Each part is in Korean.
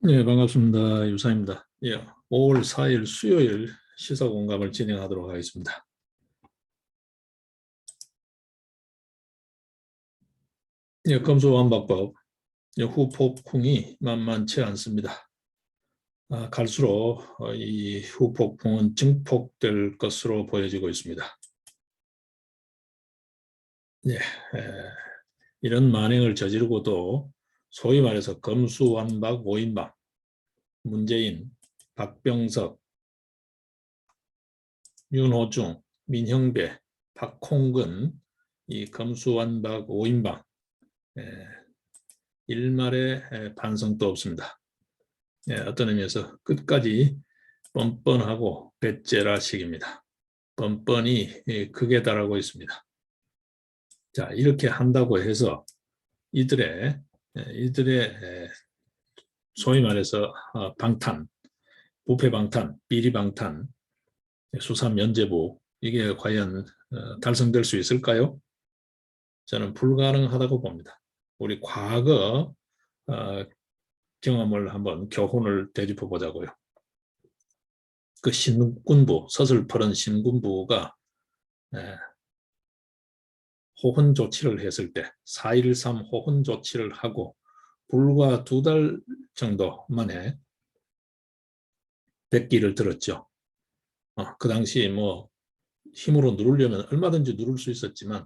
네, 반갑습니다. 유사입니다. 예, 5월 4일 수요일 시사 공감을 진행하도록 하겠습니다. 예, 검수완박법, 후폭풍이 만만치 않습니다. 갈수록 이 후폭풍은 증폭될 것으로 보여지고 있습니다. 예, 이런 만행을 저지르고도 소위 말해서 검수완박 5인방, 문재인, 박병석, 윤호중, 민형배, 박홍근, 이 검수완박 5인방, 일말의 반성도 없습니다. 어떤 의미에서 끝까지 뻔뻔하고 배째라식입니다. 뻔뻔히 극에 달하고 있습니다. 자, 이렇게 한다고 해서 이들의 소위 말해서 방탄, 부패 방탄, 비리 방탄, 수사 면제부, 이게 과연 달성될 수 있을까요? 저는 불가능하다고 봅니다. 우리 과거 경험을 한번 교훈을 되짚어 보자고요. 그 신군부, 서슬퍼런 신군부가 호헌 조치를 했을 때 4.13 호헌 조치를 하고 불과 2달 정도 만에 백기를 들었죠. 그 당시 뭐 힘으로 누르려면 얼마든지 누를 수 있었지만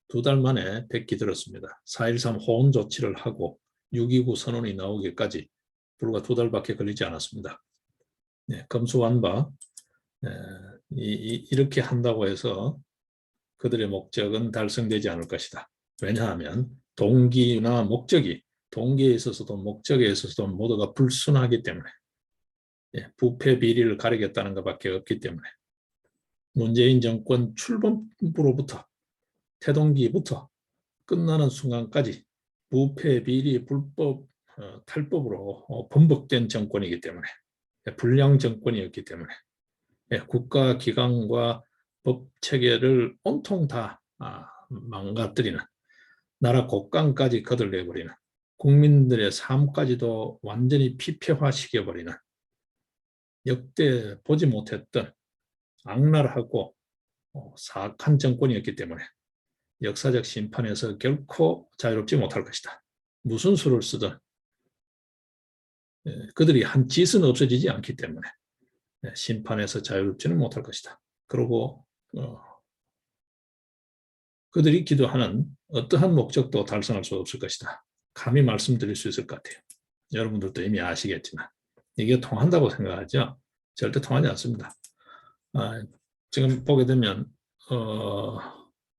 2달 만에 백기 들었습니다. 4.13 호헌 조치를 하고 6.29 선언이 나오기까지 불과 2달밖에 걸리지 않았습니다. 네, 검수완박 이렇게 한다고 해서 그들의 목적은 달성되지 않을 것이다. 왜냐하면 동기나 목적이, 동기에 있어서도 목적에 있어서도 모두가 불순하기 때문에, 부패 비리를 가리겠다는 것밖에 없기 때문에, 문재인 정권 출범부로부터 태동기부터 끝나는 순간까지 부패 비리 불법 탈법으로 번복된 정권이기 때문에, 불량 정권이었기 때문에 국가 기관과 법 체계를 온통 다 망가뜨리는, 나라 국강까지 거들내버리는, 국민들의 삶까지도 완전히 피폐화시켜버리는 역대 보지 못했던 악랄하고 사악한 정권이었기 때문에 역사적 심판에서 결코 자유롭지 못할 것이다. 무슨 수를 쓰든 그들이 한 짓은 없어지지 않기 때문에 심판에서 자유롭지는 못할 것이다. 그리고 그들이 기도하는 어떠한 목적도 달성할 수 없을 것이다. 감히 말씀드릴 수 있을 것 같아요. 여러분들도 이미 아시겠지만 이게 통한다고 생각하죠? 절대 통하지 않습니다. 지금 보게 되면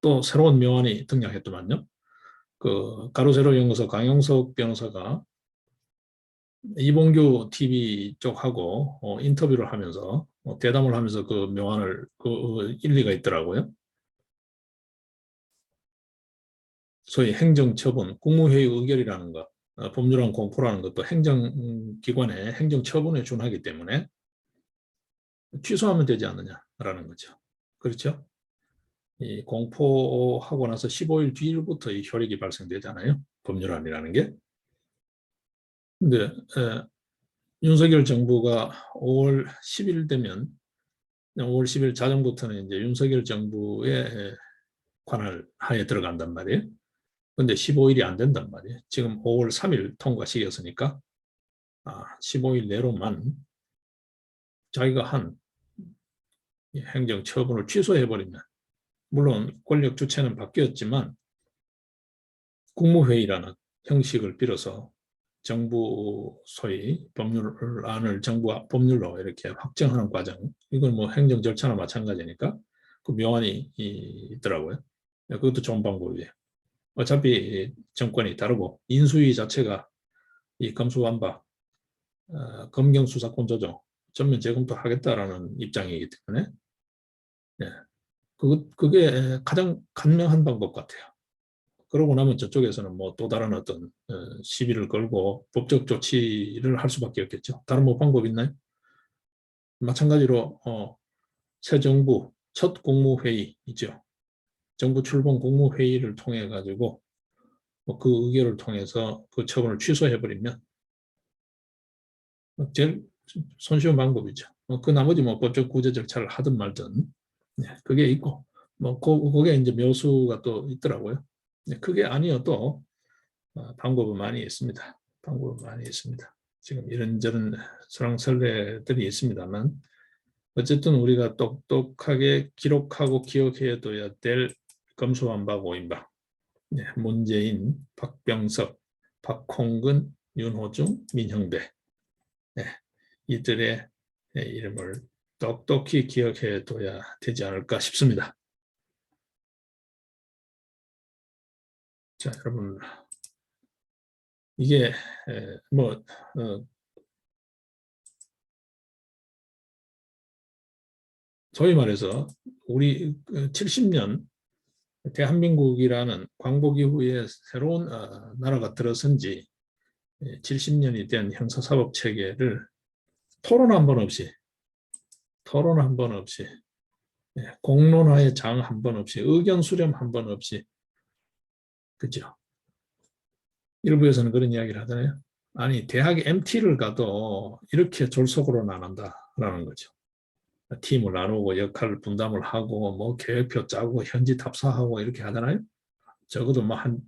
또 새로운 묘안이 등장했더만요. 그 가로세로 연구소 강용석 변호사가 이봉규 TV 쪽하고 인터뷰를 하면서 대담을 하면서 그 묘안을 일리가 있더라고요. 소위 행정처분, 국무회의 의결이라는 것, 법률안 공포라는 것도 행정기관의 행정처분에 준하기 때문에 취소하면 되지 않느냐라는 거죠. 그렇죠? 이 공포하고 나서 15일 뒤부터 이 효력이 발생되잖아요. 법률안이라는 게. 근데 윤석열 정부가 5월 10일 되면 5월 10일 자정부터는 이제 윤석열 정부의 관할 하에 들어간단 말이에요. 근데 15일이 안 된단 말이에요. 지금 5월 3일 통과 시기였으니까 15일 내로만 자기가 한 행정 처분을 취소해버리면, 물론 권력 주체는 바뀌었지만 국무회의라는 형식을 빌어서 정부 소위 법률안을 정부 법률로 이렇게 확정하는 과정, 이건 뭐 행정 절차나 마찬가지니까 그 묘안이 있더라고요. 그것도 좋은 방법이에요. 어차피 정권이 다르고 인수위 자체가 이 검수완박, 검경 수사권 조정 전면 재검토하겠다라는 입장이기 때문에 그게 가장 간명한 방법 같아요. 그러고 나면 저쪽에서는 뭐 또 다른 어떤 시비를 걸고 법적 조치를 할 수밖에 없겠죠. 다른 뭐 방법 있나요? 마찬가지로 새 정부 첫 국무회의이죠. 정부 출범 국무회의를 통해 가지고 그 의결을 통해서 그 처분을 취소해버리면 제일 손쉬운 방법이죠. 그 나머지 뭐 법적 구제 절차를 하든 말든 그게 있고 뭐 그게 이제 묘수가 또 있더라고요. 그게 아니어도 방법은 많이 있습니다. 방법은 많이 있습니다. 지금 이런저런 설랑설레들이 있습니다만 어쨌든 우리가 똑똑하게 기록하고 기억해둬야 될 검수완박 5인방 문재인, 박병석, 박홍근, 윤호중, 민형배 이들의 이름을 똑똑히 기억해둬야 되지 않을까 싶습니다. 자, 여러분 이게 뭐 소위 말해서 우리 70년 대한민국이라는 광복 이후에 새로운 나라가 들어선 지 70년이 된 형사사법 체계를 토론 한 번 없이 공론화의 장 한 번 없이 의견 수렴 한 번 없이 그죠? 일부에서는 그런 이야기를 하잖아요. 아니 대학 MT를 가도 이렇게 졸속으로는 안 한다라는 거죠. 팀을 나누고 역할 분담을 하고 뭐 계획표 짜고 현지 답사하고 이렇게 하잖아요. 적어도 뭐 한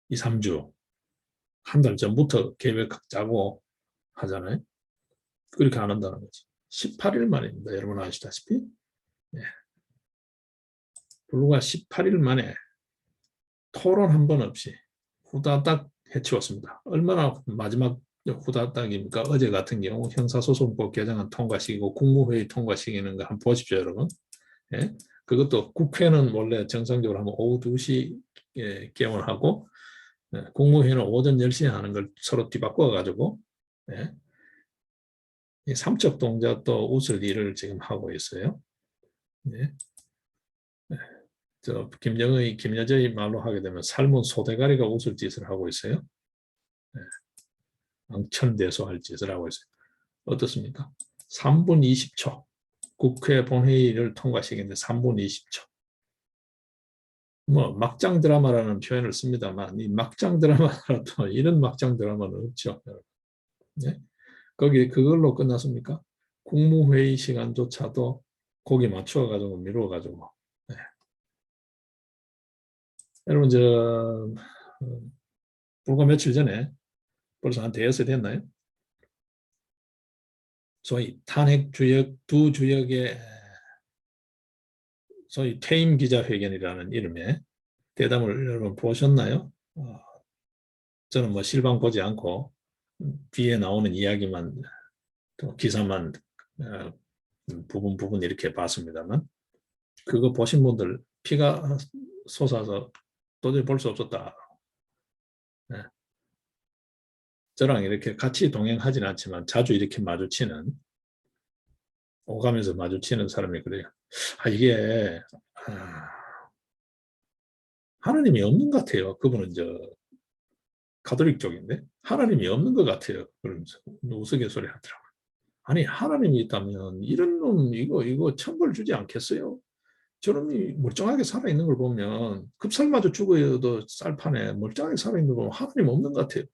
2, 3주 한 달 전부터 계획 짜고 하잖아요. 그렇게 안 한다는 거지. 18일 만입니다. 여러분 아시다시피. 네. 불과 18일 만에 토론 한 번 없이 후다닥 해치웠습니다. 얼마나 마지막 후다닥입니까? 어제 같은 경우 형사소송법 개정안 통과시키고 국무회의 통과시키는 거 한번 보십시오, 여러분. 예? 그것도 국회는 원래 정상적으로 하면 오후 2시 개원하고 국무회의는 오전 10시에 하는 걸 서로 뒤바꿔가지고 예? 이 삼척 동작도 웃을 일을 지금 하고 있어요. 예? 김여정의 말로 하게 되면 삶은 소대가리가 웃을 짓을 하고 있어요. ang천대소할 짓을 하고 있어요. 어떻습니까? 3분 20초. 국회 본회의를 통과시키는데 3분 20초. 뭐 막장 드라마라는 표현을 씁니다만 이 막장 드라마라도 이런 막장 드라마는 없죠. 네? 거기 그걸로 끝났습니까? 국무회의 시간조차도 거기 맞춰가지고 미뤄가지고. 네. 여러분 불과 며칠 전에 벌써 한 대여섯 됐나요? 소위 탄핵 주역 두 주역의 소위 퇴임 기자회견이라는 이름의 대담을 여러분 보셨나요? 저는 뭐 실방 보지 않고 뒤에 나오는 이야기만 또 기사만 부분 이렇게 봤습니다만 그거 보신 분들 피가 솟아서 도저히 볼 수 없었다. 네. 저랑 이렇게 같이 동행하지는 않지만 자주 이렇게 마주치는 오가면서 마주치는 사람이 그래요. 이게 하나님이 없는 것 같아요. 그분은 가톨릭 쪽인데 하나님이 없는 것 같아요. 그러면서 우스갯소리 하더라고요. 아니 하나님이 있다면 이런 놈 이거 천벌 주지 않겠어요? 저놈이 멀쩡하게 살아있는 걸 보면 급살마저 죽어도 쌀판에 멀쩡하게 살아있는 걸 보면 하나님 없는 것 같아요.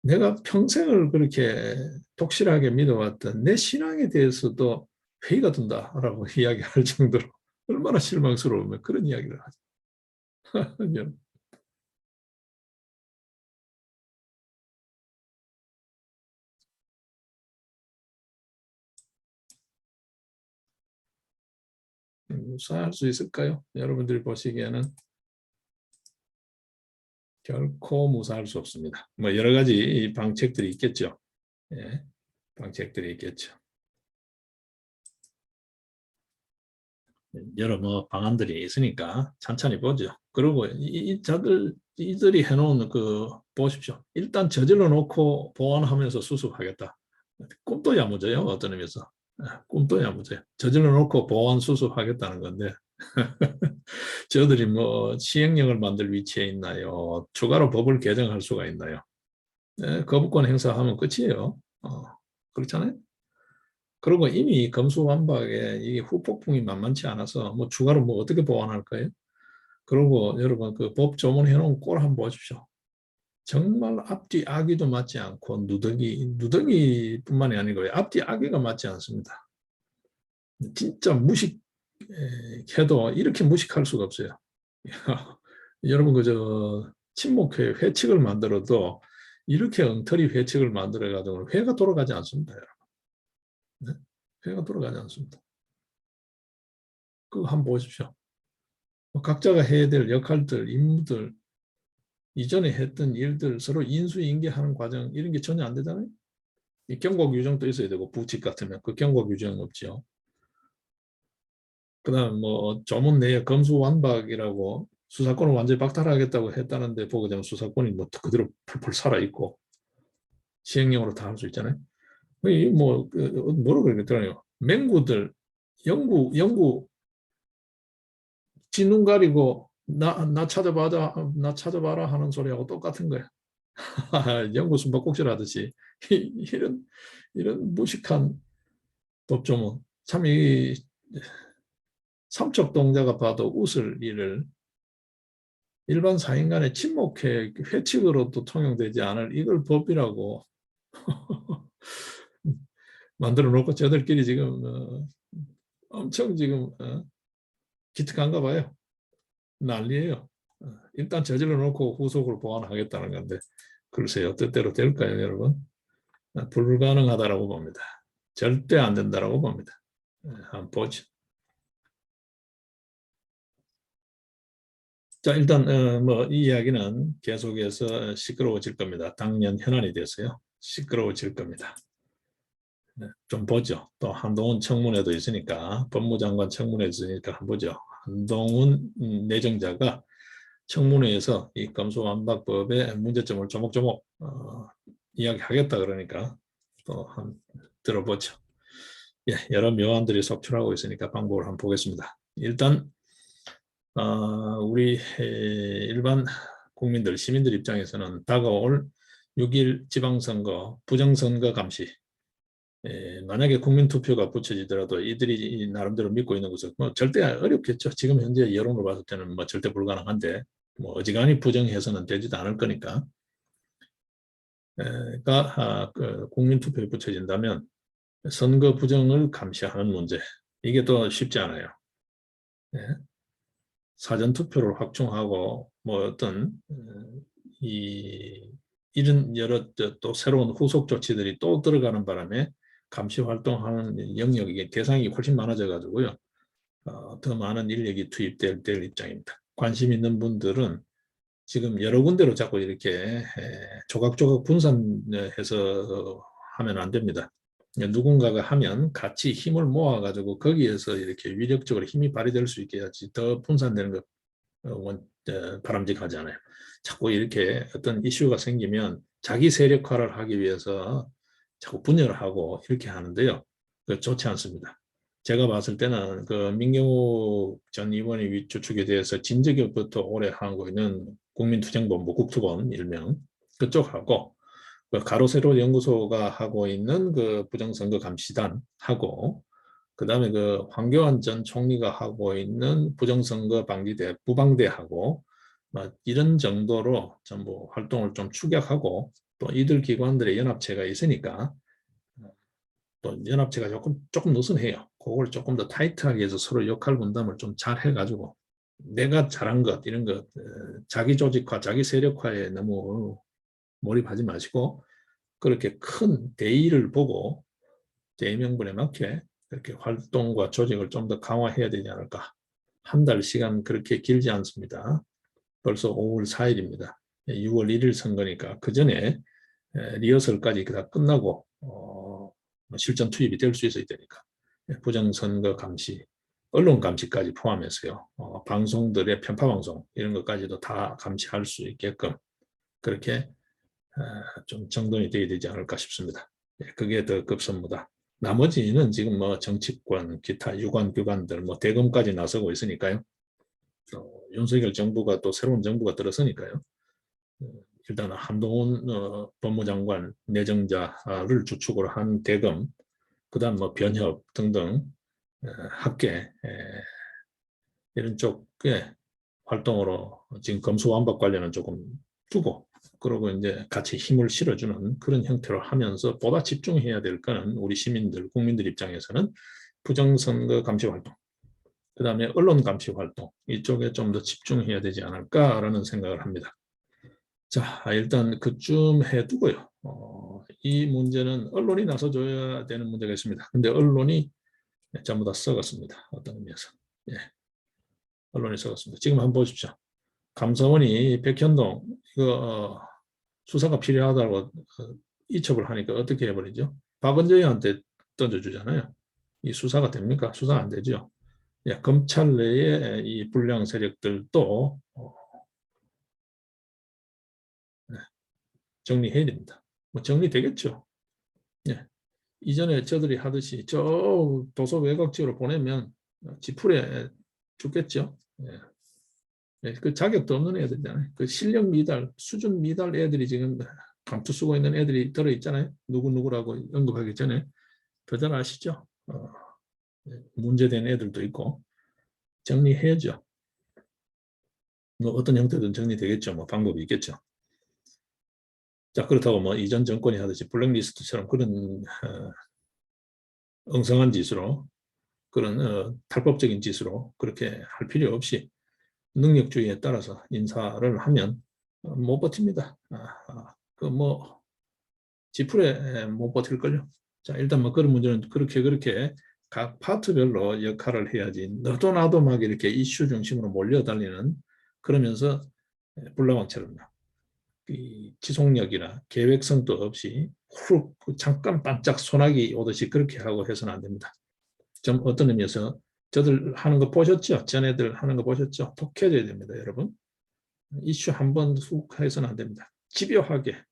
내가 평생을 그렇게 독실하게 믿어왔던 내 신앙에 대해서도 회의가 든다라고 이야기할 정도로 얼마나 실망스러우면 그런 이야기를 하죠. 무사할 수 있을까요? 여러분들이 보시기에는 결코 무사할 수 없습니다. 뭐 여러 가지 방책들이 있겠죠. 예, 방책들이 있겠죠. 여러 뭐 방안들이 있으니까 천천히 보죠. 그리고 이들이 해놓은 보십시오. 일단 저질러 놓고 보완하면서 수습하겠다. 꿈도 야무져요. 어떤 의미에서. 꿈도 야무져요. 저질러 놓고 보완 수습하겠다는 건데 저들이 뭐 시행령을 만들 위치에 있나요? 추가로 법을 개정할 수가 있나요? 거부권 행사하면 끝이에요. 그렇잖아요. 그리고 이미 검수완박에 이 후폭풍이 만만치 않아서 뭐 추가로 뭐 어떻게 보완할까요? 그리고 여러분 그 법 조문해 놓은 꼴 한번 보십시오. 정말 앞뒤 아기도 맞지 않고 누더기뿐만이 아니고 앞뒤 아기가 맞지 않습니다. 진짜 무식해도 이렇게 무식할 수가 없어요. 여러분 그저 친목회 회칙을 만들어도 이렇게 엉터리 회칙을 만들어 가지고 회가 돌아가지 않습니다, 여러분. 네? 회가 돌아가지 않습니다. 그거 한번 보십시오. 각자가 해야 될 역할들, 임무들, 이전에 했던 일들 서로 인수인계하는 과정 이런 게 전혀 안 되잖아요. 이 경고 규정도 있어야 되고 부칙 같으면 그 경고 규정 없죠. 그다음 뭐 조문 내에 검수완박이라고 수사권을 완전히 박탈하겠다고 했다는데 보고 되면 수사권이 뭐 그대로 풀풀 살아 있고 시행령으로 다 할 수 있잖아요. 뭐 뭐라고 그러겠더라고요. 맹구들 영구 지 눈 가리고 나 찾아봐라 하는 소리하고 똑같은 거야. 영구 숨바꼭질 하듯이 이런 무식한 법조문 참이 삼척동자가 봐도 웃을 일을 일반 사인 간의 친목회 회칙으로도 통용되지 않을 이걸 법이라고 만들어 놓고 저들끼리 지금 엄청 지금 기특한가 봐요. 난리예요. 일단 저질러 놓고 후속으로 보완하겠다는 건데 글쎄요 뜻대로 될까요, 여러분? 불가능하다라고 봅니다. 절대 안 된다라고 봅니다. 한번 보죠. 자, 일단 뭐 이 이야기는 계속해서 시끄러워질 겁니다. 당년 현안이 돼서요. 시끄러워질 겁니다. 네, 좀 보죠. 또 한동훈 청문회도 있으니까 법무장관 청문회 있으니까 한번 보죠. 한동훈 내정자가 청문회에서 이 검수완박법의 문제점을 조목조목 이야기하겠다 그러니까 또 한번 들어보죠. 예, 여러 묘안들이 속출하고 있으니까 방법을 한번 보겠습니다. 일단 우리 일반 국민들, 시민들 입장에서는 다가올 6일 지방선거, 부정선거 감시, 만약에 국민투표가 붙여지더라도 이들이 나름대로 믿고 있는 것은 뭐 절대 어렵겠죠. 지금 현재 여론으로 봤을 때는 뭐 절대 불가능한데 뭐 어지간히 부정해서는 되지도 않을 거니까. 그 국민투표에 붙여진다면 선거 부정을 감시하는 문제, 이게 또 쉽지 않아요. 예. 사전투표를 확충하고 뭐 어떤 이런 여러 또 새로운 후속 조치들이 또 들어가는 바람에 감시 활동하는 영역이 대상이 훨씬 많아져 가지고요. 더 많은 인력이 투입될 입장입니다. 관심 있는 분들은 지금 여러 군데로 자꾸 이렇게 조각조각 분산해서 하면 안 됩니다. 누군가가 하면 같이 힘을 모아가지고 거기에서 이렇게 위력적으로 힘이 발휘될 수 있게 해야지 더 분산되는 것 바람직하지 않아요. 자꾸 이렇게 어떤 이슈가 생기면 자기 세력화를 하기 위해서 자꾸 분열을 하고 이렇게 하는데요. 좋지 않습니다. 제가 봤을 때는 그 민경욱 전 의원이 주축에 대해서 진저기부터 오래 하고 있는 국민투쟁본부 국투본 일명 그쪽하고 그 가로세로 연구소가 하고 있는 그 부정선거 감시단하고 그다음에 그 황교안 전 총리가 하고 있는 부정선거 방지대 부방대하고 이런 정도로 전부 활동을 좀 축약하고 또 이들 기관들의 연합체가 있으니까 또 연합체가 조금 느슨해요. 그걸 조금 더 타이트하게 해서 서로 역할 분담을 좀 잘 해가지고 내가 잘한 것 이런 것 자기 조직화, 자기 세력화에 너무 몰입하지 마시고 그렇게 큰 대의를 보고 대의명분에 맞게 이렇게 활동과 조직을 좀 더 강화해야 되지 않을까. 한 달 시간 그렇게 길지 않습니다. 벌써 5월 4일입니다. 6월 1일 선거니까 그 전에 리허설까지 다 끝나고 실전 투입이 될 수 있어야 되니까 부정선거 감시, 언론 감시까지 포함해서요. 방송들의 편파 방송 이런 것까지도 다 감시할 수 있게끔 그렇게 좀 정돈이 되어야 되지 않을까 싶습니다. 그게 더 급선무다. 나머지는 지금 뭐 정치권, 기타 유관 기관들, 뭐 대검까지 나서고 있으니까요. 윤석열 정부가 또 새로운 정부가 들어서니까요. 일단 한동훈 법무장관 내정자를 주축으로 한 대검, 그다음 뭐 변협 등등 학계 이런 쪽의 활동으로 지금 검수완박 관련은 조금 두고 그러고 이제 같이 힘을 실어주는 그런 형태로 하면서 보다 집중해야 될 거는 우리 시민들, 국민들 입장에서는 부정선거 감시 활동, 그 다음에 언론 감시 활동 이쪽에 좀 더 집중해야 되지 않을까라는 생각을 합니다. 자, 일단 그쯤 해두고요. 이 문제는 언론이 나서줘야 되는 문제가 있습니다. 근데 언론이 전부 다 썩었습니다. 어떤 의미에서. 예, 언론이 썩었습니다. 지금 한번 보십시오. 감사원이 백현동 이거 수사가 필요하다고 이첩을 하니까 어떻게 해버리죠? 박은재한테 던져주잖아요. 이 수사가 됩니까? 수사 안 되죠. 예, 검찰 내에 이 불량 세력들도 네, 정리해야 됩니다. 뭐 정리되겠죠. 예. 이전에 저들이 하듯이 저 도서 외곽지로 보내면 지풀에 죽겠죠. 예. 예, 그 자격도 없는 애들이잖아요. 그 실력 미달, 수준 미달 애들이 지금 감투 쓰고 있는 애들이 들어있잖아요. 누구누구라고 언급하기 전에. 그들 아시죠? 문제된 애들도 있고 정리해야죠. 뭐 어떤 형태든 정리되겠죠. 뭐 방법이 있겠죠. 자, 그렇다고 뭐 이전 정권이 하듯이 블랙리스트처럼 그런 엉성한 짓으로 그런 탈법적인 짓으로 그렇게 할 필요 없이 능력주의에 따라서 인사를 하면 못 버팁니다. 그 지풀에 못 버틸걸요. 자, 일단 뭐 그런 문제는 그렇게 각 파트별로 역할을 해야지 너도 나도 막 이렇게 이슈 중심으로 몰려다니는 그러면서 불나방처럼 지속력이나 계획성도 없이 훅 잠깐 반짝 소나기 오듯이 그렇게 하고 해서는 안 됩니다. 좀 어떤 의미에서 저들 하는 거 보셨죠? 전애들 하는 거 보셨죠? 독해져야 됩니다, 여러분. 이슈 한번 훅 해서는 안 됩니다. 집요하게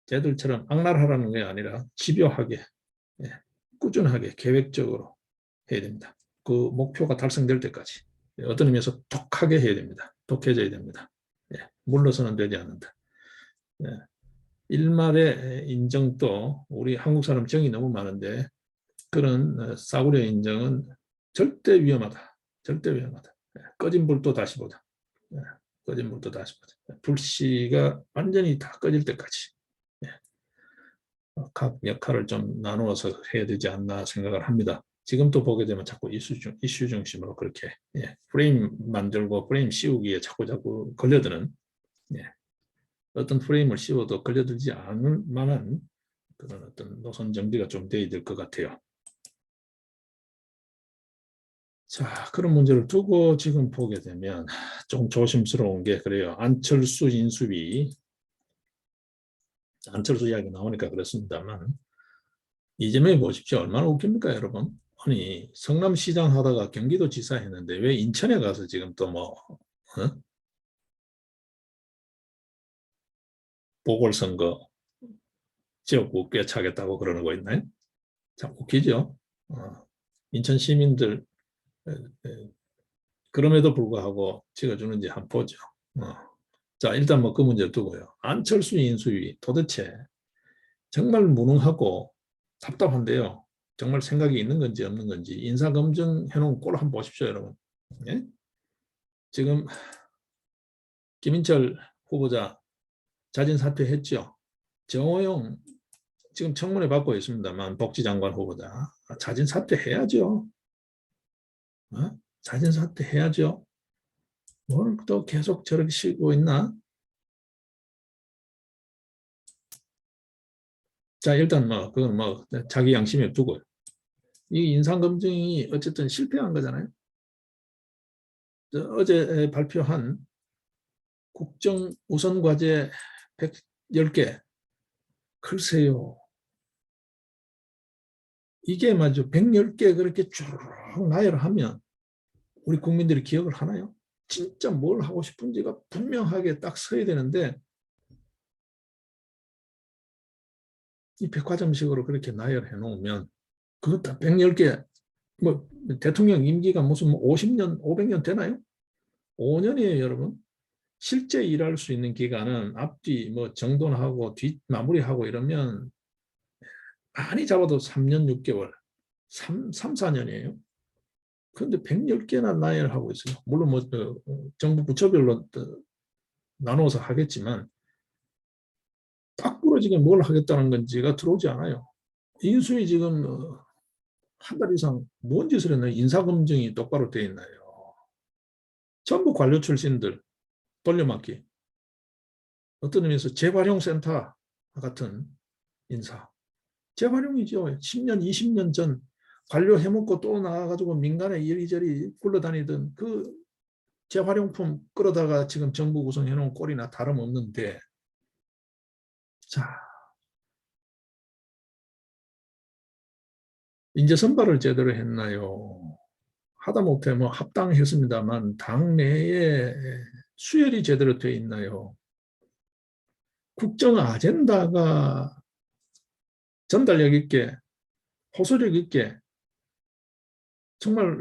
쟤들처럼 악랄하라는 게 아니라 집요하게 꾸준하게 계획적으로 해야 됩니다. 그 목표가 달성될 때까지 어떤 의미에서 독하게 해야 됩니다. 독해져야 됩니다. 물러서는 되지 않는다. 일말의 인정도 우리 한국 사람 정이 너무 많은데 그런 싸구려 인정은 절대 위험하다. 절대 위험하다. 꺼진 불도 다시 보자. 꺼진 불도 다시 보자. 불씨가 완전히 다 꺼질 때까지 각 역할을 좀 나누어서 해야 되지 않나 생각을 합니다. 지금 또 보게 되면 자꾸 이슈 중심으로 그렇게 프레임 만들고 프레임 씌우기에 자꾸 걸려드는 어떤 프레임을 씌워도 걸려들지 않을 만한 그런 어떤 노선 정비가 좀 돼야 될 것 같아요. 자, 그런 문제를 두고 지금 보게 되면 좀 조심스러운 게 그래요. 안철수 인수위, 안철수 이야기 나오니까 그렇습니다만 이재명이 보십시오. 얼마나 웃깁니까, 여러분? 아니, 성남시장 하다가 경기도지사 했는데 왜 인천에 가서 지금 또 보궐선거 지역구 꿰차겠다고 그러는 거 있나요? 참 웃기죠? 인천 시민들 그럼에도 불구하고 찍어주는지 한번 보죠. 자, 일단 뭐 그 문제를 두고요. 안철수 인수위 도대체 정말 무능하고 답답한데요. 정말 생각이 있는 건지 없는 건지 인사검증 해놓은 꼴 한번 보십시오, 여러분. 예? 지금 김인철 후보자 자진 사퇴했죠. 정호영 지금 청문회 받고 있습니다만 복지장관 후보자 자진 사퇴해야죠. 자진 사퇴해야죠. 뭘 또 계속 저렇게 쉬고 있나? 자, 일단 그건 자기 양심에 두고요. 이 인상검증이 어쨌든 실패한 거잖아요. 어제 발표한 국정 우선 과제 110개. 글쎄요. 이게 맞죠. 110개 그렇게 쭉 나열하면 우리 국민들이 기억을 하나요? 진짜 뭘 하고 싶은지가 분명하게 딱 서야 되는데 이 백화점식으로 그렇게 나열해 놓으면 그것 다 110개 대통령 임기가 무슨 50년, 500년 되나요? 5년이에요, 여러분. 실제 일할 수 있는 기간은 앞뒤 정돈하고 뒷 마무리하고 이러면 많이 잡아도 3년 6개월, 3, 4년이에요. 그런데 110개나 나열하고 있어요. 물론 정부 부처별로 나눠서 하겠지만 딱 부러지게 뭘 하겠다는 건지가 들어오지 않아요. 인수위 지금 한 달 이상 뭔 짓을 했나요? 인사검증이 똑바로 돼 있나요? 전부 관료 출신들 돌려막기. 어떤 의미에서 재활용센터 같은 인사. 재활용이죠. 10년, 20년 전 관료 해먹고 또 나와가지고 민간에 이리저리 굴러다니던 그 재활용품 끌어다가 지금 정부 구성해놓은 꼴이나 다름없는데, 자, 인재 선발을 제대로 했나요? 하다못해 뭐 합당했습니다만 당내에 수혈이 제대로 돼 있나요? 국정 아젠다가 전달력 있게 호소력 있게 정말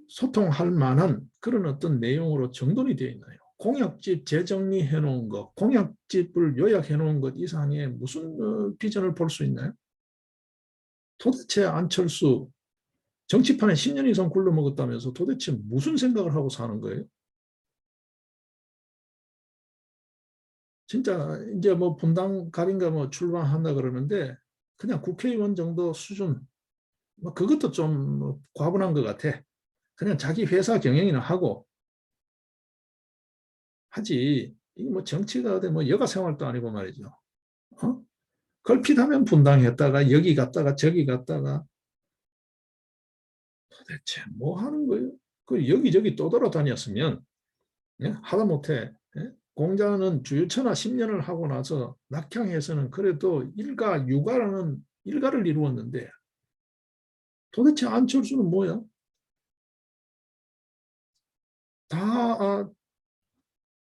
소통할 만한 그런 어떤 내용으로 정돈이 되어 있나요? 공약집 재정리해 놓은 것, 공약집을 요약해 놓은 것 이상의 무슨 비전을 볼 수 있나요? 도대체 안철수 정치판에 10년 이상 굴러먹었다면서 도대체 무슨 생각을 하고 사는 거예요? 진짜 이제 뭐 분당 갑인가 뭐 출마한다 그러는데 그냥 국회의원 정도 수준, 뭐 그것도 좀 과분한 것 같아. 그냥 자기 회사 경영이나 하고 하지. 이게 뭐 정치가 어디 뭐 여가 생활도 아니고 말이죠. 어? 걸핏하면 분당했다가 여기 갔다가 저기 갔다가 도대체 뭐 하는 거예요? 그 여기저기 또 돌아다녔으면, 예? 하다못해, 예? 공자는 주유천하 10년을 하고 나서 낙향에서는 그래도 일가 육아라는 일가를 이루었는데 도대체 안철수는 뭐야? 다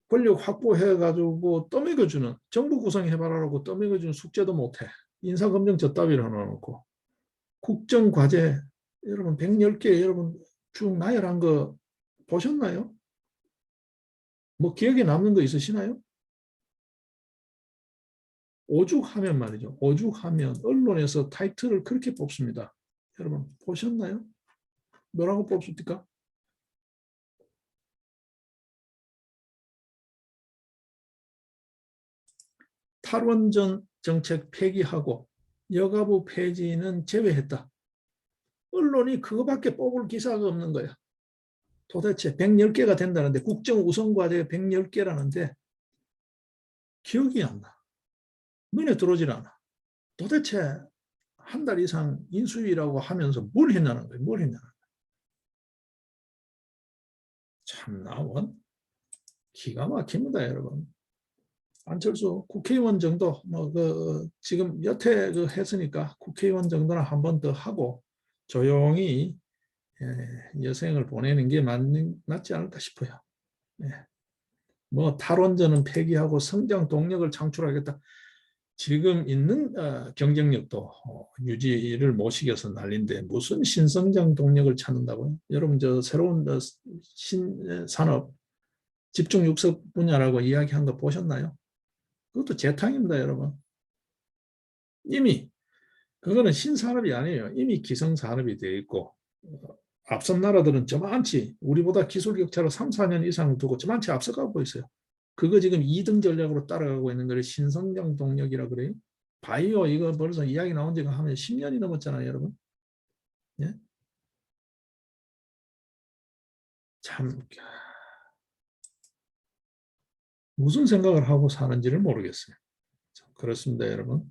권력 확보해가지고 떠먹여주는, 정부 구성해봐라고 떠먹여주는 숙제도 못해. 인사검증 저 따위를 하놓고 국정과제 여러분 110개 여러분 쭉 나열한 거 보셨나요? 뭐 기억에 남는 거 있으시나요? 오죽하면 말이죠. 오죽하면 언론에서 타이틀을 그렇게 뽑습니다. 여러분 보셨나요? 뭐라고 뽑습니까? 탈원전 정책 폐기하고 여가부 폐지는 제외했다. 언론이 그거밖에 뽑을 기사가 없는 거야. 도대체 110개가 된다는데 국정 우선 과제 110개라는데 기억이 안 나. 눈에 들어오질 않아. 도대체 한 달 이상 인수위라고 하면서 뭘 했냐는 거예요. 뭘 했냐는 거예요. 참나 원 기가 막힙니다, 여러분. 안철수 국회의원 정도 뭐 지금 여태 했으니까 국회의원 정도는 한 번 더 하고 조용히 여생을 보내는 게 낫지 않을까 싶어요. 예. 뭐 탈원전은 폐기하고 성장 동력을 창출하겠다. 지금 있는 경쟁력도 유지를 못 시켜서 난리인데 무슨 신성장 동력을 찾는다고요? 여러분 저 새로운 신산업 집중 육성 분야라고 이야기한 거 보셨나요? 그것도 재탕입니다, 여러분. 이미 그거는 신산업이 아니에요. 이미 기성산업이 되어 있고 앞선 나라들은 저만치 우리보다 기술 격차로 3, 4년 이상 두고 저만치 앞서가고 있어요. 그거 지금 2등 전략으로 따라가고 있는 거를 신성장 동력이라 그래요. 바이오 이거 벌써 이야기 나온 지가 하면 10년이 넘었잖아요, 여러분. 예? 참 무슨 생각을 하고 사는지를 모르겠어요. 그렇습니다, 여러분.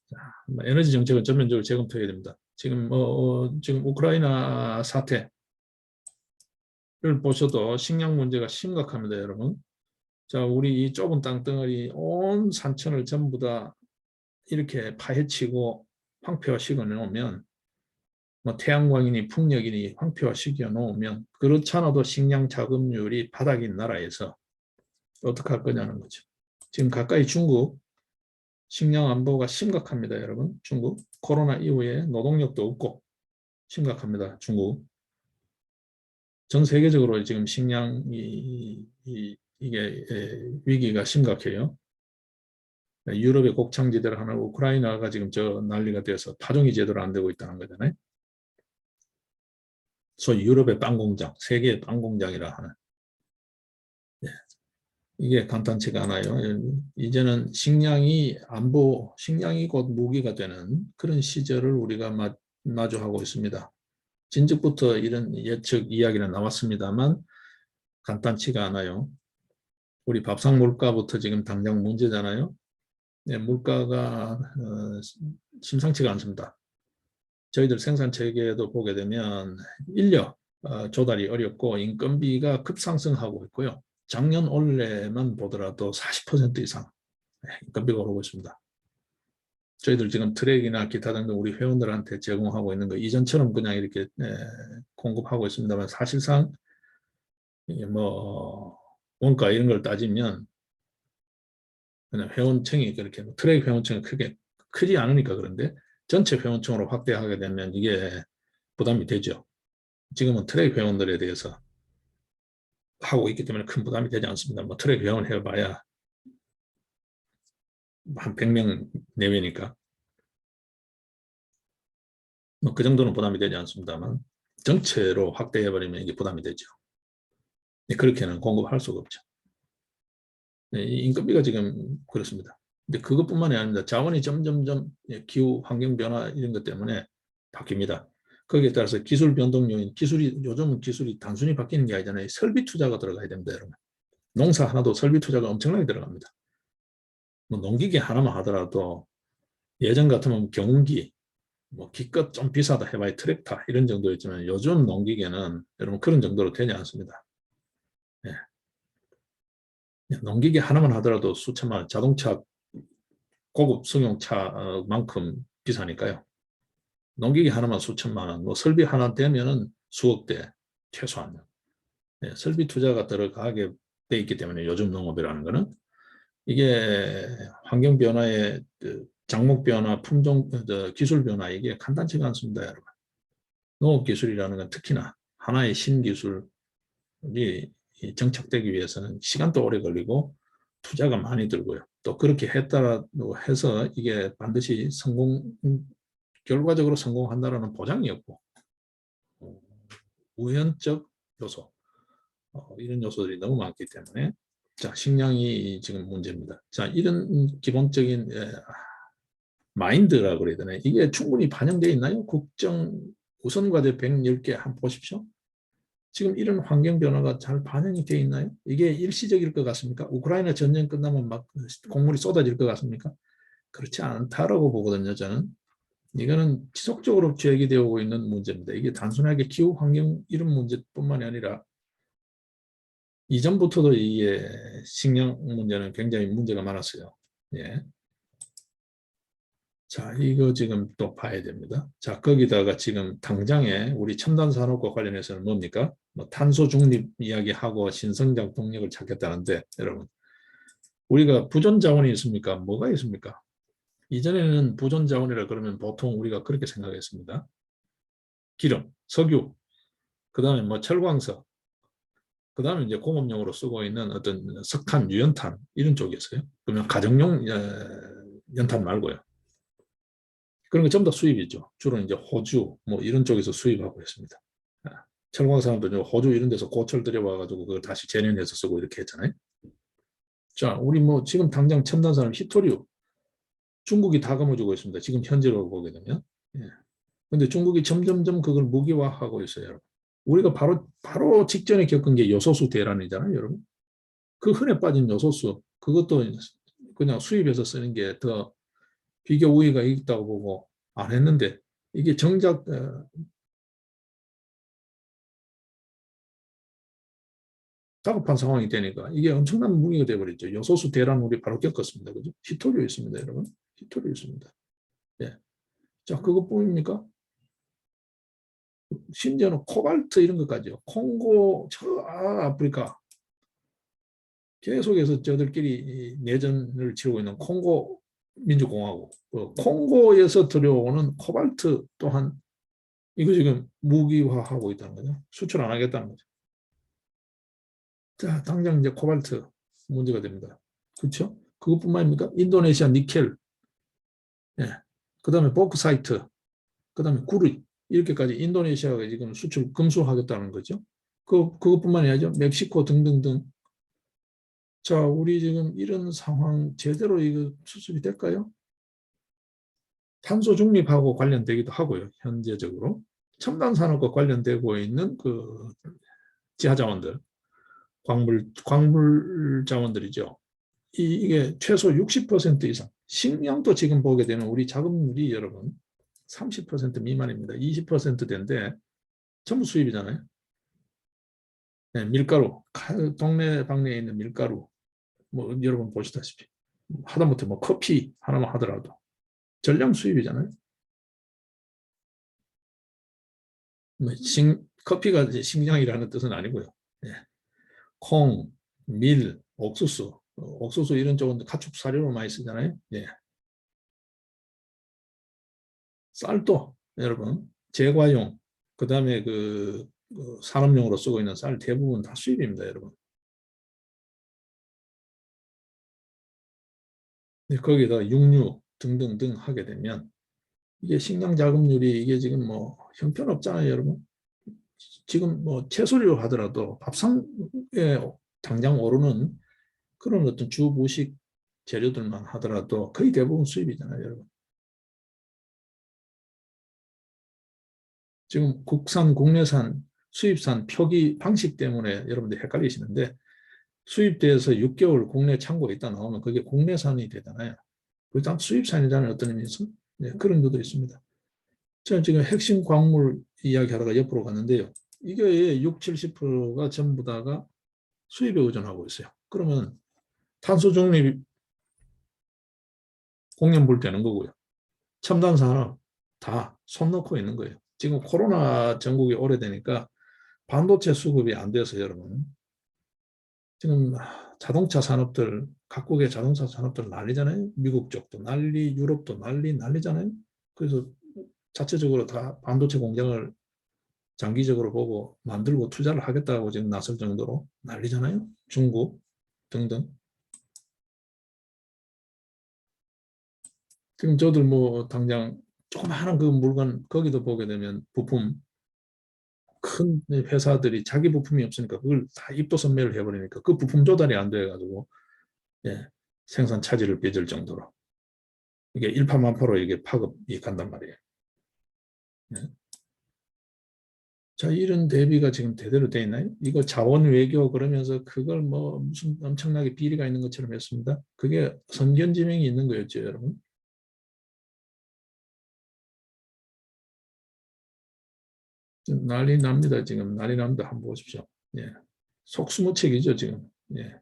자, 에너지 정책은 전면적으로 재검토해야 됩니다. 지금 우크라이나 사태를 보셔도 식량 문제가 심각합니다, 여러분. 자, 우리 이 좁은 땅덩어리 온 산천을 전부 다 이렇게 파헤치고 황폐화시켜 놓으면 뭐 태양광이니 풍력이니 황폐화시켜 놓으면 그렇잖아도 식량 자급률이 바닥인 나라에서 어떻게 할 거냐는 거죠. 지금 가까이 중국 식량 안보가 심각합니다, 여러분. 중국 코로나 이후에 노동력도 없고 심각합니다, 중국. 전 세계적으로 지금 식량 이게 위기가 심각해요. 유럽의 곡창지대를 하는 우크라이나가 지금 저 난리가 돼서 파종이 제대로 안 되고 있다는 거잖아요. 소위 유럽의 빵 공장, 세계의 빵 공장이라 하는. 예. 이게 간단치가 않아요. 이제는 식량이 곧 무기가 되는 그런 시절을 우리가 마주하고 있습니다. 진즉부터 이런 예측 이야기는 나왔습니다만 간단치가 않아요. 우리 밥상 물가부터 지금 당장 문제잖아요. 네, 물가가 심상치가 않습니다. 저희들 생산 체계도 보게 되면 인력 조달이 어렵고 인건비가 급상승하고 있고요. 작년 올해만 보더라도 40% 이상 인건비가 오르고 있습니다. 저희들 지금 트랙이나 기타 등등 우리 회원들한테 제공하고 있는 거 이전처럼 그냥 이렇게 공급하고 있습니다만 사실상 뭐 원가 이런 걸 따지면 그냥 회원층이 그렇게 트랙 회원층이 크지 않으니까 그런데 전체 회원층으로 확대하게 되면 이게 부담이 되죠. 지금은 트랙 회원들에 대해서 하고 있기 때문에 큰 부담이 되지 않습니다. 뭐 트랙 회원 해봐야 한 100명 내외니까 뭐 그 정도는 부담이 되지 않습니다만 전체로 확대해버리면 이게 부담이 되죠. 그렇게는 공급할 수가 없죠. 인건비가 지금 그렇습니다. 근데 그것뿐만이 아닙니다. 자원이 점점점 기후 환경 변화 이런 것 때문에 바뀝니다. 거기에 따라서 기술 변동 요인, 요즘은 기술이 단순히 바뀌는 게 아니잖아요. 설비 투자가 들어가야 됩니다, 여러분. 농사 하나도 설비 투자가 엄청나게 들어갑니다. 뭐 농기계 하나만 하더라도 예전 같으면 경운기, 뭐 기껏 좀 비싸다 해봐야 트랙터 이런 정도였지만 요즘 농기계는 여러분 그런 정도로 되지 않습니다. 예. 농기계 하나만 하더라도 수천만 원, 자동차 고급 승용차만큼 비싸니까요. 농기계 하나만 수천만 원, 뭐 설비 하나 되면은 수억대 최소한. 네, 설비 투자가 들어가게 돼 있기 때문에 요즘 농업이라는 거는 이게 환경 변화의 작목 변화, 품종, 기술 변화 이게 간단치가 않습니다, 여러분. 농업 기술이라는 건 특히나 하나의 신기술이 정착되기 위해서는 시간도 오래 걸리고 투자가 많이 들고요. 또 그렇게 했다고 해서 이게 반드시 결과적으로 성공한다는 보장이 없고 우연적 요소 이런 요소들이 너무 많기 때문에 자 식량이 지금 문제입니다. 자 이런 기본적인 마인드라고 그래야 되나요? 이게 충분히 반영되어 있나요? 국정 우선과제 110개 한번 보십시오. 지금 이런 환경 변화가 잘 반영이 되어 있나요? 이게 일시적일 것 같습니까? 우크라이나 전쟁 끝나면 막 곡물이 쏟아질 것 같습니까? 그렇지 않다라고 보거든요, 저는. 이거는 지속적으로 제기되고 있는 문제입니다. 이게 단순하게 기후 환경 이런 문제뿐만이 아니라 이전부터도 이게 식량 문제는 굉장히 문제가 많았어요. 예. 자, 이거 지금 또 봐야 됩니다. 자, 거기다가 지금 당장에 우리 첨단 산업과 관련해서는 뭡니까? 뭐 탄소 중립 이야기하고 신성장 동력을 찾겠다는데 여러분 우리가 부존 자원이 있습니까? 뭐가 있습니까? 이전에는 부존 자원이라 그러면 보통 우리가 그렇게 생각했습니다. 기름, 석유, 그 다음에 뭐 철광석, 그 다음에 이제 공업용으로 쓰고 있는 어떤 석탄, 유연탄 이런 쪽이었어요. 그러면 가정용 연탄 말고요. 그런 거 전부 다 수입이죠. 주로 이제 호주 뭐 이런 쪽에서 수입하고 있습니다. 철광산도 호주 이런 데서 고철 들여와가지고 그걸 다시 재련해서 쓰고 이렇게 했잖아요. 자, 우리 뭐 지금 당장 첨단산업 히토리우 중국이 다 거머쥐고 있습니다. 지금 현재로 보게 되면. 예. 근데 중국이 점점점 그걸 무기화하고 있어요, 여러분. 우리가 바로 직전에 겪은 게 요소수 대란이잖아요, 여러분. 그 흔해 빠진 요소수, 그것도 그냥 수입해서 쓰는 게 더 비교 우위가 있다고 보고 안 했는데 이게 정작 다급한 상황이 되니까 이게 엄청난 무기가 되어버렸죠. 요소수 대란 우리 바로 겪었습니다. 그죠? 히토리오 있습니다, 여러분. 히토리오 있습니다. 예. 자, 그거 보입니까? 심지어는 코발트 이런 것까지요. 콩고, 아프리카 계속해서 저들끼리 내전을 치르고 있는 콩고 민주공화국, 콩고에서 들여오는 코발트 또한 이거 지금 무기화하고 있다는 거죠. 수출 안 하겠다는 거죠. 자, 당장 이제 코발트 문제가 됩니다. 그렇죠? 그것뿐만입니까? 인도네시아 니켈, 예. 그 다음에 보크사이트, 그 다음에 구리 이렇게까지 인도네시아가 지금 수출 금수하겠다는 거죠. 그것뿐만이 아니죠. 멕시코 등등등 자, 우리 지금 이런 상황 제대로 이거 수습이 될까요? 탄소 중립하고 관련되기도 하고요. 현재적으로 첨단 산업과 관련되고 있는 그 지하 자원들, 광물 자원들이죠. 이게 최소 60% 이상. 식량도 지금 보게 되면 우리 자급률이 여러분 30% 미만입니다. 20%대인데 전부 수입이잖아요. 네, 밀가루, 동네 방네에 있는 밀가루, 뭐 여러분 보시다시피 하다못해 뭐 커피 하나만 하더라도 전량 수입이잖아요. 뭐 커피가 이제 식량이라는 뜻은 아니고요. 예. 콩, 밀, 옥수수, 옥수수 이런 쪽은 가축 사료로 많이 쓰잖아요. 예. 쌀도 여러분 제과용, 그다음에 그 산업용으로 쓰고 있는 쌀 대부분 다 수입입니다, 여러분. 거기다 육류 등등등 하게 되면 이게 식량 자급률이 이게 지금 뭐 형편없잖아요, 여러분. 지금 뭐 채소류 하더라도 밥상에 당장 오르는 그런 어떤 주부식 재료들만 하더라도 거의 대부분 수입이잖아요, 여러분. 지금 국산, 국내산, 수입산 표기 방식 때문에 여러분들 헷갈리시는데 수입돼서 6개월 국내 창고에 있다 나오면 그게 국내산이 되잖아요. 그게 다 수입산이라는 어떤 의미에서 네, 그런 것도 있습니다. 제가 지금 핵심 광물 이야기하다가 옆으로 갔는데요. 이게 6, 70%가 전부 다가 수입에 의존하고 있어요. 그러면 탄소 중립 공연 볼 때는 거고요. 첨단 산업 다 손 놓고 있는 거예요. 지금 코로나 전국이 오래되니까 반도체 수급이 안 돼서 여러분 지금 자동차 산업들 각국의 자동차 산업들 난리잖아요. 미국 쪽도 난리, 유럽도 난리잖아요. 그래서 자체적으로 다 반도체 공장을 장기적으로 보고 만들고 투자를 하겠다고 지금 나설 정도로 난리잖아요. 중국 등등. 지금 저들 뭐 당장 조그마한 그 물건 거기도 보게 되면 부품 큰 회사들이 자기 부품이 없으니까 그걸 다 입도 선매를 해버리니까 그 부품 조달이 안 돼가지고 예, 생산 차질을 빚을 정도로 이게 일파만파로 이게 파급이 간단 말이에요. 예. 자, 이런 대비가 지금 제대로 돼 있나요? 이거 자원 외교 그러면서 그걸 뭐 무슨 엄청나게 비리가 있는 것처럼 했습니다. 그게 선견지명이 있는 거였죠, 여러분. 난리 납니다, 지금. 난리 납니다. 한번 보십시오. 예. 속수무책이죠, 지금. 예.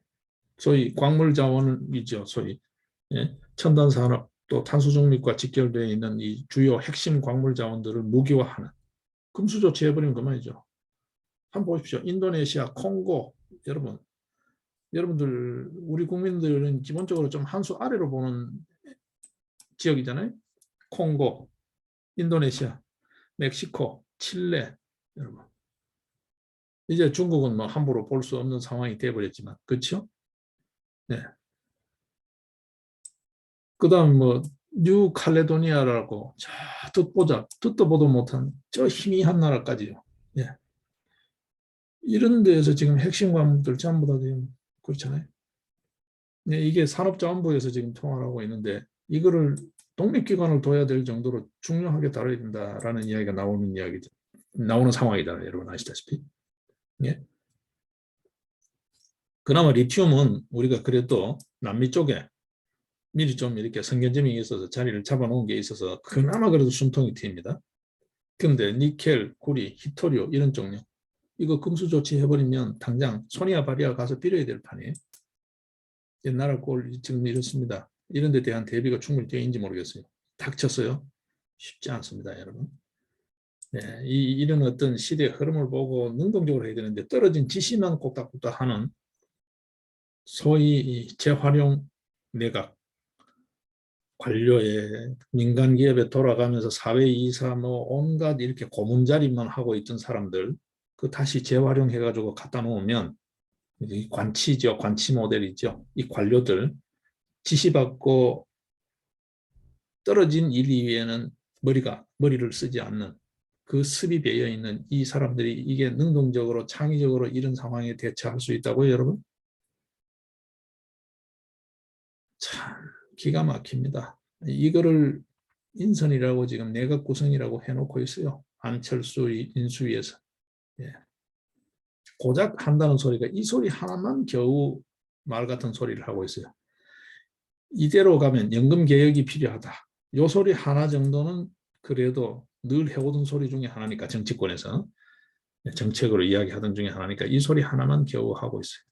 소위 광물 자원이죠, 소위. 예. 첨단 산업 또 탄소 중립과 직결되어 있는 이 주요 핵심 광물 자원들을 무기화하는 금수 조치해버리면 그만이죠. 한번 보십시오. 인도네시아, 콩고, 여러분, 여러분들 우리 국민들은 기본적으로 좀 한 수 아래로 보는 지역이잖아요. 콩고, 인도네시아, 멕시코, 칠레, 여러분. 이제 중국은 뭐 함부로 볼 수 없는 상황이 돼버렸지만, 그렇죠? 네. 그다음 뭐 뉴칼레도니아라고 듣도 보도 못한 저 희미한 나라까지요. 예. 이런 데에서 지금 핵심 과목들 전부 다 지금 그렇잖아요. 네, 이게 산업자원부에서 지금 통화를 하고 있는데 이거를 독립기관을 둬야 될 정도로 중요하게 다뤄야 된다라는 이야기가 나오는 이야기죠. 나오는 상황이다. 여러분 아시다시피. 예. 그나마 리튬은 우리가 그래도 남미 쪽에 미리 좀 이렇게 선견점이 있어서 자리를 잡아놓은 게 있어서 그나마 그래도 숨통이 트입니다. 그런데 니켈, 구리, 히토류 이런 종류 이거 금수 조치해버리면 당장 손이야 발이야 가서 빌어야 될 판이에요. 옛날 꼴 지금 이렇습니다. 이런 데 대한 대비가 충분히 되어 있는지 모르겠어요. 닥쳤어요? 쉽지 않습니다, 여러분. 네, 이런 어떤 시대의 흐름을 보고 능동적으로 해야 되는데 떨어진 지시만 꼼닥꼼닥 하는 소위 재활용 내각 관료에 민간 기업에 돌아가면서 사회 이사 뭐 온갖 이렇게 고문자리만 하고 있던 사람들 그 다시 재활용해 가지고 갖다 놓으면 이 관치죠. 관치 모델이죠. 이 관료들 지시받고 떨어진 일 이외에는 머리를 쓰지 않는 그 습이 배어 있는 이 사람들이 이게 능동적으로 창의적으로 이런 상황에 대처할 수 있다고요, 여러분? 참 기가 막힙니다. 이거를 인선이라고 지금 내각 구성이라고 해놓고 있어요. 안철수 인수위에서. 예. 고작 한다는 소리가 이 소리 하나만 겨우 말 같은 소리를 하고 있어요. 이대로 가면 연금 개혁이 필요하다. 이 소리 하나 정도는 그래도 늘 해오던 소리 중에 하나니까 정치권에서 정책으로 이야기하던 중에 하나니까 이 소리 하나만 겨우 하고 있어요.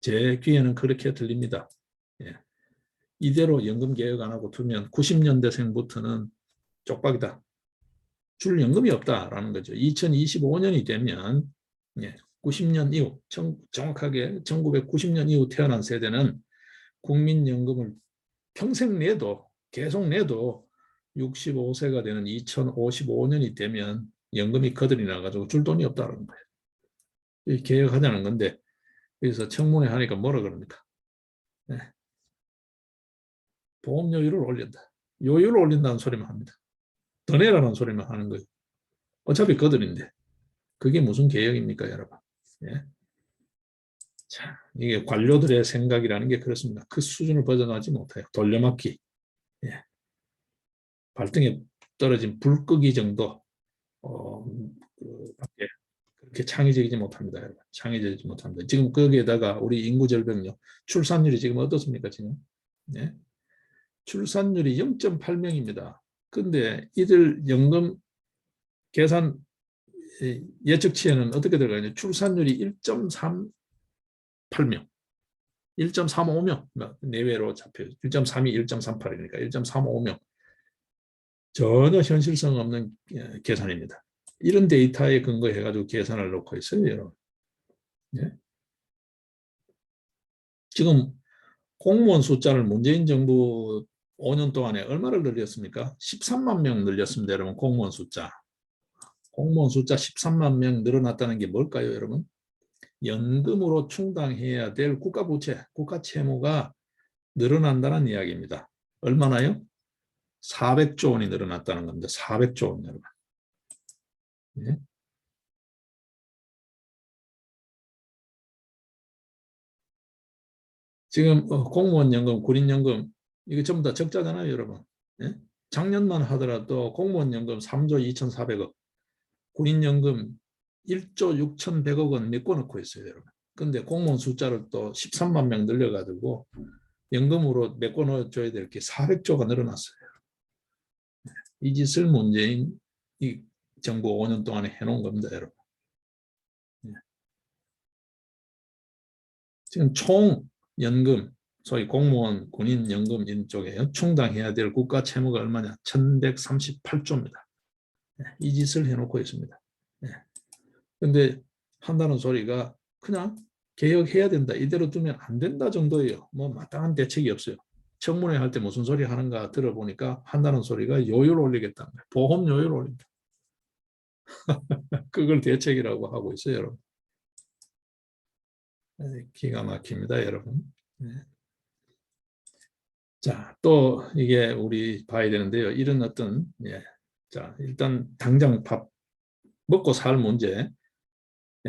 제 귀에는 그렇게 들립니다. 예. 이대로 연금 개혁 안 하고 두면 90년대생부터는 쪽박이다. 줄 연금이 없다라는 거죠. 2025년이 되면 90년 이후, 정확하게 1990년 이후 태어난 세대는 국민연금을 평생 내도 계속 내도 65세가 되는 2055년이 되면 연금이 거들이 나가지고 줄 돈이 없다는 거예요. 개혁하자는 건데 그래서 청문회 하니까 뭐라 그럽니까? 네. 보험료율을 올린다. 요율을 올린다는 소리만 합니다. 더 내라는 소리만 하는 거예요. 어차피 거들인데 그게 무슨 개혁입니까 여러분? 예. 자, 이게 관료들의 생각이라는 게 그렇습니다. 그 수준을 벗어나지 못해요. 돌려막기. 예. 발등에 떨어진 불끄기 정도 밖에 그렇게 창의적이지 못합니다. 여러분. 창의적이지 못합니다. 지금 거기에다가 우리 인구 절벽력, 출산율이 지금 어떻습니까? 지금 예? 출산율이 0.8명입니다. 근데 이들 연금 계산 예측치에는 어떻게 들어가냐? 출산율이 1.38명, 1.35명 내외로 잡혀요. 1.32, 1.38이니까 1.35명. 전혀 현실성 없는 계산입니다. 이런 데이터에 근거해가지고 계산을 놓고 있어요, 여러분. 예? 지금 공무원 숫자를 문재인 정부 5년 동안에 얼마를 늘렸습니까? 13만 명 늘렸습니다, 여러분. 공무원 숫자 13만 명 늘어났다는 게 뭘까요, 여러분? 연금으로 충당해야 될 국가 부채, 국가 채무가 늘어난다는 이야기입니다. 얼마나요? 400조 원이 늘어났다는 겁니다. 400조 원, 여러분. 네? 지금 공무원 연금, 군인 연금 이거 전부 다 적자잖아요, 여러분. 네? 작년만 하더라도 공무원 연금 3조 2,400억, 군인 연금 1조 6,100억 원 메꿔놓고 있어요, 여러분. 근데 공무원 숫자를 또 13만 명 늘려가지고 연금으로 메꿔놓아줘야 될 게 400조가 늘어났어요. 이 짓을 문재인 이 정부 5년 동안에 해놓은 겁니다, 여러분. 지금 총 연금, 소위 공무원, 군인 연금 이쪽에 충당해야 될 국가 채무가 얼마냐? 1,138조입니다. 이 짓을 해놓고 있습니다. 그런데 한다는 소리가 그냥 개혁해야 된다, 이대로 두면 안 된다 정도예요. 뭐 마땅한 대책이 없어요. 청문회 할 때 무슨 소리 하는가 들어보니까 한다는 소리가 요율 올리겠다는 거예요. 보험 요율 올린다. 그걸 대책이라고 하고 있어요, 여러분. 기가 막힙니다, 여러분. 네. 자, 또 이게 우리 봐야 되는데요. 이런 어떤 자, 일단 당장 밥 먹고 살 문제,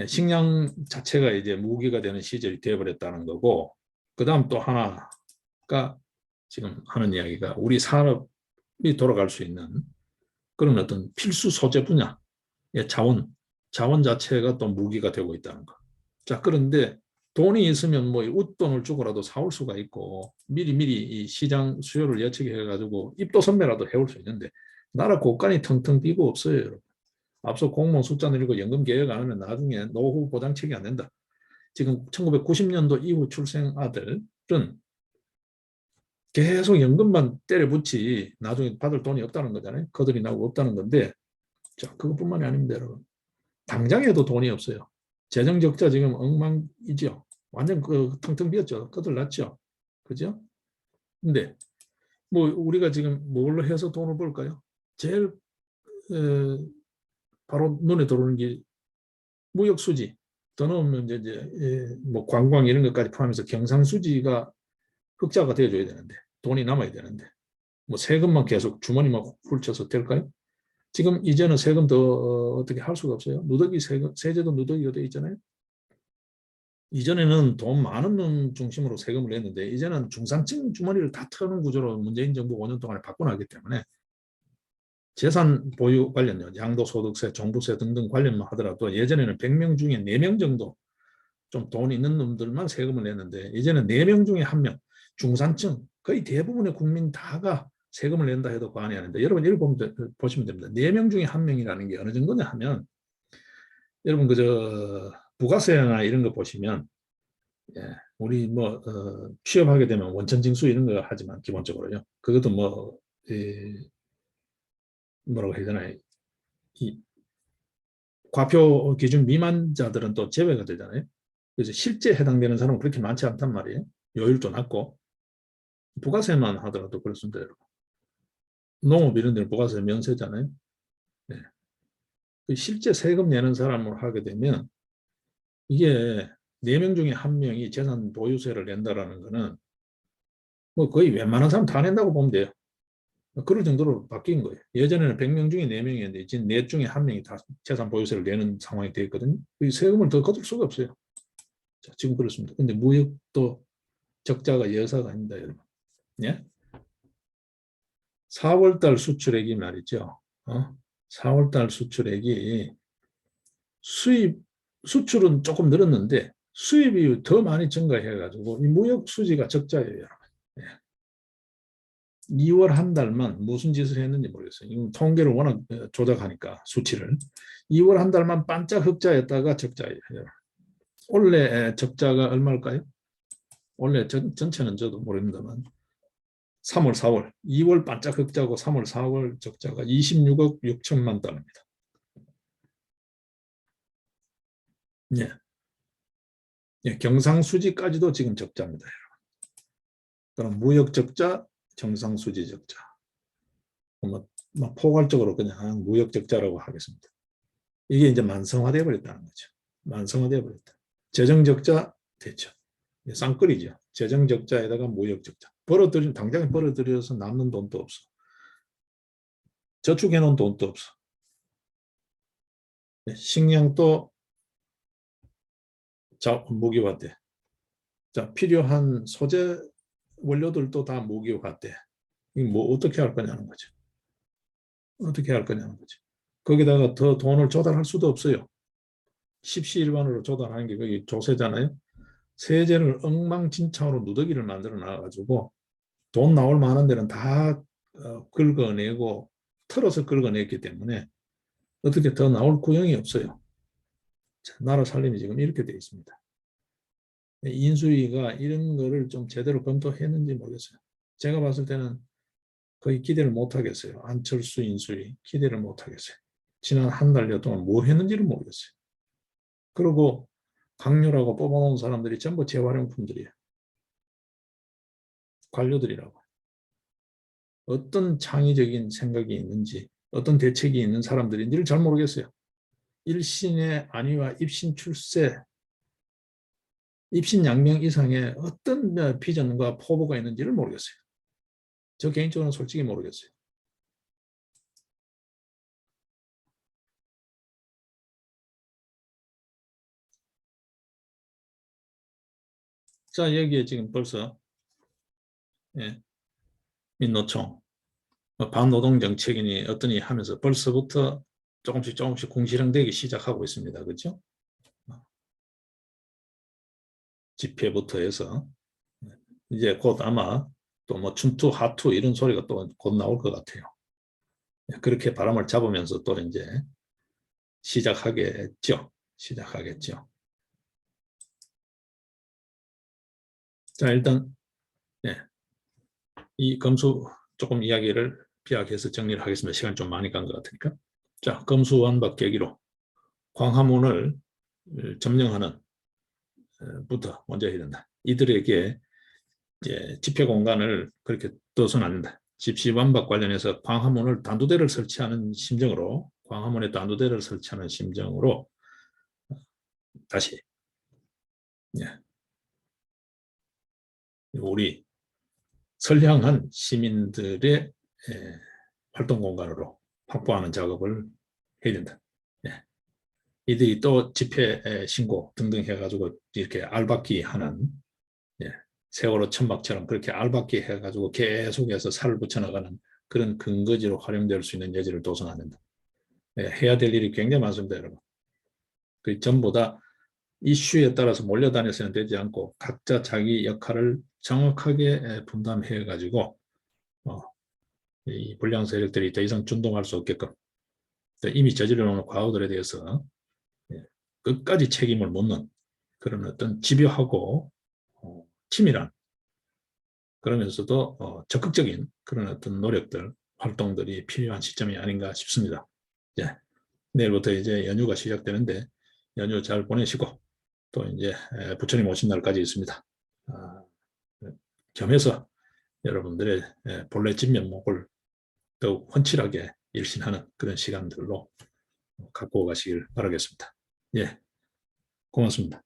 식량 자체가 이제 무기가 되는 시절이 되어버렸다는 거고, 그 다음 또 하나가 지금 하는 이야기가 우리 산업이 돌아갈 수 있는 그런 어떤 필수 소재 분야의 자원 자체가 또 무기가 되고 있다는 거. 자, 그런데 돈이 있으면 뭐 웃돈을 주고라도 사올 수가 있고 미리미리 이 시장 수요를 예측해가지고 입도선매라도 해올 수 있는데 나라 곳간이 텅텅 비고 없어요, 여러분. 앞서 공무원 숫자 늘리고 연금 개혁 안 하면 나중에 노후 보장책이 안 된다. 지금 1990년도 이후 출생 아들은 계속 연금만 때려붙이 나중에 받을 돈이 없다는 거잖아요. 거들이 나고 없다는 건데 자, 그것뿐만이 아닙니다, 여러분. 당장에도 돈이 없어요. 재정 적자 지금 엉망이죠. 완전 텅텅 비었죠. 거들났죠. 그죠? 근데 뭐 우리가 지금 뭘로 해서 돈을 벌까요? 제일 바로 눈에 들어오는 게 무역 수지. 더 넣으면 이제 뭐 관광 이런 것까지 포함해서 경상 수지가 흑자가 되어줘야 되는데 돈이 남아야 되는데 뭐 세금만 계속 주머니만 훑쳐서 될까요? 지금 이제는 세금 더 어떻게 할 수가 없어요. 누더기 세금, 세제도 누더기가 되어 있잖아요. 이전에는 돈 많은 놈 중심으로 세금을 냈는데 이제는 중산층 주머니를 다 터는 구조로 문재인 정부 5년 동안에 바꿔놨기 때문에 재산 보유 관련 양도소득세, 종부세 등등 관련만 하더라도 예전에는 100명 중에 4명 정도 좀 돈 있는 놈들만 세금을 냈는데 이제는 4명 중에 1명, 중산층 거의 대부분의 국민 다가 세금을 낸다 해도 과언이 아닌데 여러분 보시면 됩니다. 4명 중에 1명이라는 게 어느 정도냐 하면 여러분 그저 부가세나 이런 거 보시면 예, 우리 뭐 취업하게 되면 원천징수 이런 거 하지만 기본적으로요. 그것도 뭐 뭐라고 해야 되나요? 이 과표 기준 미만자들은 또 제외가 되잖아요. 그래서 실제 해당되는 사람은 그렇게 많지 않단 말이에요. 요율도 낮고 부가세만 하더라도 그렇습니다. 여러분. 농업 이런 데는 부가세 면세잖아요. 네. 실제 세금 내는 사람으로 하게 되면 이게 4명 중에 1명이 재산 보유세를 낸다라는 거는 뭐 거의 웬만한 사람 다 낸다고 보면 돼요. 그럴 정도로 바뀐 거예요. 예전에는 100명 중에 4명이었는데 지금 4 중에 1명이 다 재산 보유세를 내는 상황이 되어 있거든요. 세금을 더 거둘 수가 없어요. 자, 지금 그렇습니다. 근데 무역도 적자가 여사가 아닙니다, 여러분. 예? 4월달 수출액이 말이죠. 4월달 수출액이 수출은 조금 늘었는데 수입이 더 많이 증가해가지고 이 무역 수지가 적자예요, 여러분. 예. 2월 한 달만 무슨 짓을 했는지 모르겠어요. 이건 통계를 워낙 조작하니까 수치를. 2월 한 달만 반짝 흑자였다가 적자예요. 원래 적자가 얼마일까요? 원래 전체는 저도 모릅니다만 3월, 4월, 2월 반짝 흑자고 3월, 4월 적자가 26억 6천만 달러입니다. 예. 예, 경상수지까지도 지금 적자입니다. 그럼 무역 적자, 경상수지 적자. 뭐 포괄적으로 그냥 무역 적자라고 하겠습니다. 이게 이제 만성화되어 버렸다는 거죠. 만성화되어 버렸다. 재정 적자 됐죠. 쌍끌이죠. 재정 적자에다가 무역 적자. 당장에 벌어들여서 남는 돈도 없어. 저축해 놓은 돈도 없어. 식량도 무기화돼. 자, 필요한 소재 원료들도 다 무기화돼. 이거 뭐 어떻게 할 거냐는 거죠. 어떻게 할 거냐는 거죠. 거기다가 더 돈을 조달할 수도 없어요. 십시일반으로 조달하는 게 거기 조세잖아요. 세제를 엉망진창으로 누더기를 만들어 놔가지고 돈 나올 만한 데는 다 긁어내고 털어서 긁어냈기 때문에 어떻게 더 나올 구형이 없어요. 자, 나라 살림이 지금 이렇게 되어 있습니다. 인수위가 이런 거를 좀 제대로 검토했는지 모르겠어요. 제가 봤을 때는 거의 기대를 못 하겠어요. 안철수 인수위 기대를 못 하겠어요. 지난 한 달여 동안 뭐 했는지를 모르겠어요. 그리고 강요라고 뽑아놓은 사람들이 전부 재활용품들이에요. 관료들이라고. 어떤 창의적인 생각이 있는지 어떤 대책이 있는 사람들인지를 잘 모르겠어요. 일신의 안위와 입신 출세, 입신양명 이상의 어떤 비전과 포부가 있는지를 모르겠어요. 저 개인적으로는 솔직히 모르겠어요. 자, 여기에 지금 벌써 예, 민노총, 반노동정책이니 어떠니 하면서 벌써부터 조금씩 공실행되기 시작하고 있습니다. 그렇죠? 집회부터 해서 이제 곧 아마 또 뭐 춘투, 하투 이런 소리가 또 곧 나올 것 같아요. 그렇게 바람을 잡으면서 또 이제 시작하겠죠. 시작하겠죠. 자, 일단 네, 이 검수 조금 이야기를 비약해서 정리를 하겠습니다. 시간 좀 많이 간 것 같으니까. 자, 검수완박 계기로 광화문을 점령하는 부터 먼저 해야 된다. 이들에게 이제 집회 공간을 그렇게 떠서는 안 된다. 집시완박 관련해서 광화문을 단두대를 설치하는 심정으로 광화문에 단두대를 설치하는 심정으로 다시 우리 선량한 시민들의 활동 공간으로 확보하는 작업을 해야 된다. 이들이 또 집회 신고 등등 해가지고 이렇게 알박기 하는, 예, 세월호 천막처럼 그렇게 알박기 해가지고 계속해서 살을 붙여나가는 그런 근거지로 활용될 수 있는 여지를 둬서는 안 된다. 예, 해야 될 일이 굉장히 많습니다, 여러분. 그 전부 다 이슈에 따라서 몰려다녀서는 되지 않고 각자 자기 역할을 정확하게 분담해가지고 이 불량 세력들이 더 이상 준동할 수 없게끔 이미 저지르 놓은 과오들에 대해서 끝까지 책임을 묻는 그런 어떤 집요하고 치밀한, 그러면서도 적극적인 그런 어떤 노력들, 활동들이 필요한 시점이 아닌가 싶습니다. 예, 내일부터 이제 연휴가 시작되는데 연휴 잘 보내시고 또 이제 부처님 오신 날까지 있습니다. 아, 겸해서 여러분들의 본래 진면목을 더욱 헌칠하게 일신하는 그런 시간들로 갖고 가시길 바라겠습니다. 예, 고맙습니다.